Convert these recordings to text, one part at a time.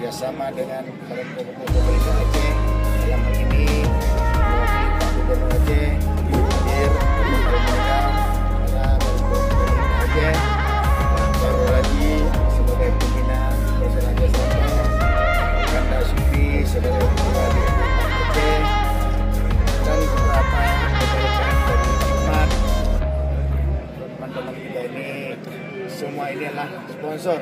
kerjasama dengan pemerintah Aceh. Dalam hal ini Pak Gubernur Aceh hadir pemerintah Aceh, baru lagi sebagai pembina Perseraja Selatan, Kanda Sufi sebagai pembina di Aceh, dan beberapa rekan-rekan dari Hikmat, teman-teman kita ini. Semua ini adalah sponsor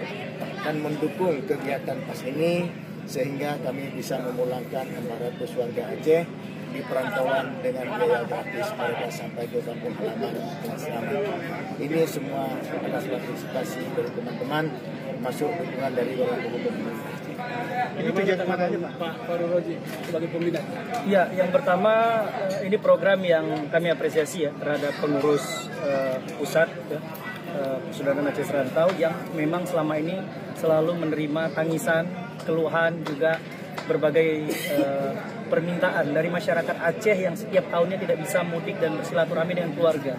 dan mendukung kegiatan PAS ini sehingga kami bisa memulangkan 400 warga Aceh di perantauan dengan biaya gratis mereka sampai ke kampung halaman dengan selamat. Ini semua atas partisipasi dari teman-teman, masuk dukungan dari Bapak Gubernur. Ini kegiatan mana aja Pak Farul Rozi sebagai pembina? Ya, yang pertama ini program yang kami apresiasi ya terhadap pengurus pusat ya. Persaudaraan Aceh Serantau yang memang selama ini selalu menerima tangisan, keluhan, juga berbagai permintaan dari masyarakat Aceh yang setiap tahunnya tidak bisa mudik dan bersilaturahmi dengan keluarga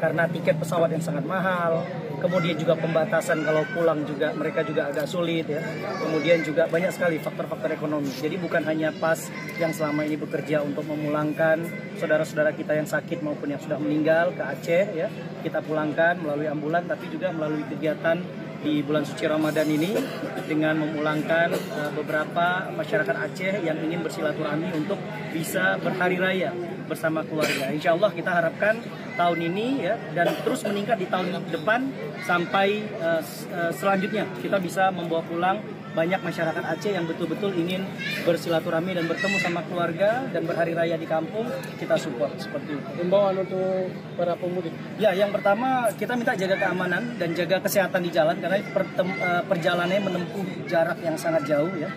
karena tiket pesawat yang sangat mahal, kemudian juga pembatasan kalau pulang juga mereka juga agak sulit ya. Kemudian juga banyak sekali faktor-faktor ekonomi. Jadi bukan hanya PAS yang selama ini bekerja untuk memulangkan saudara-saudara kita yang sakit maupun yang sudah meninggal ke Aceh ya, kita pulangkan melalui ambulan, tapi juga melalui kegiatan di bulan suci Ramadan ini dengan memulangkan beberapa masyarakat Aceh yang ingin bersilaturahmi untuk bisa berhari raya bersama keluarga. Insya Allah kita harapkan tahun ini ya dan terus meningkat di tahun depan sampai selanjutnya kita bisa membawa pulang banyak masyarakat Aceh yang betul-betul ingin bersilaturahmi dan bertemu sama keluarga dan berhari raya di kampung. Kita support seperti itu. Himbauan untuk para pemudik. Ya, yang pertama kita minta jaga keamanan dan jaga kesehatan di jalan karena perjalanannya menempuh jarak yang sangat jauh ya.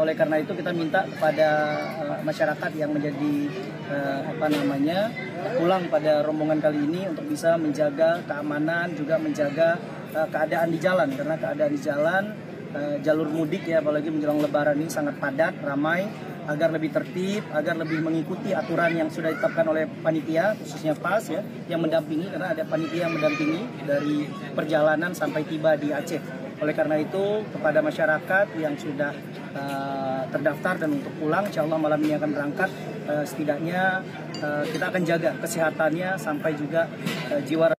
Oleh karena itu kita minta kepada masyarakat yang menjadi pulang pada rombongan kali ini untuk bisa menjaga keamanan, juga menjaga keadaan di jalan karena keadaan di jalan jalur mudik ya apalagi menjelang lebaran ini sangat padat, ramai, agar lebih tertib, agar lebih mengikuti aturan yang sudah ditetapkan oleh panitia khususnya PAS ya yang mendampingi karena ada panitia yang mendampingi dari perjalanan sampai tiba di Aceh. Oleh karena itu kepada masyarakat yang sudah terdaftar dan untuk pulang insya Allah malam ini akan berangkat, setidaknya kita akan jaga kesehatannya sampai juga jiwa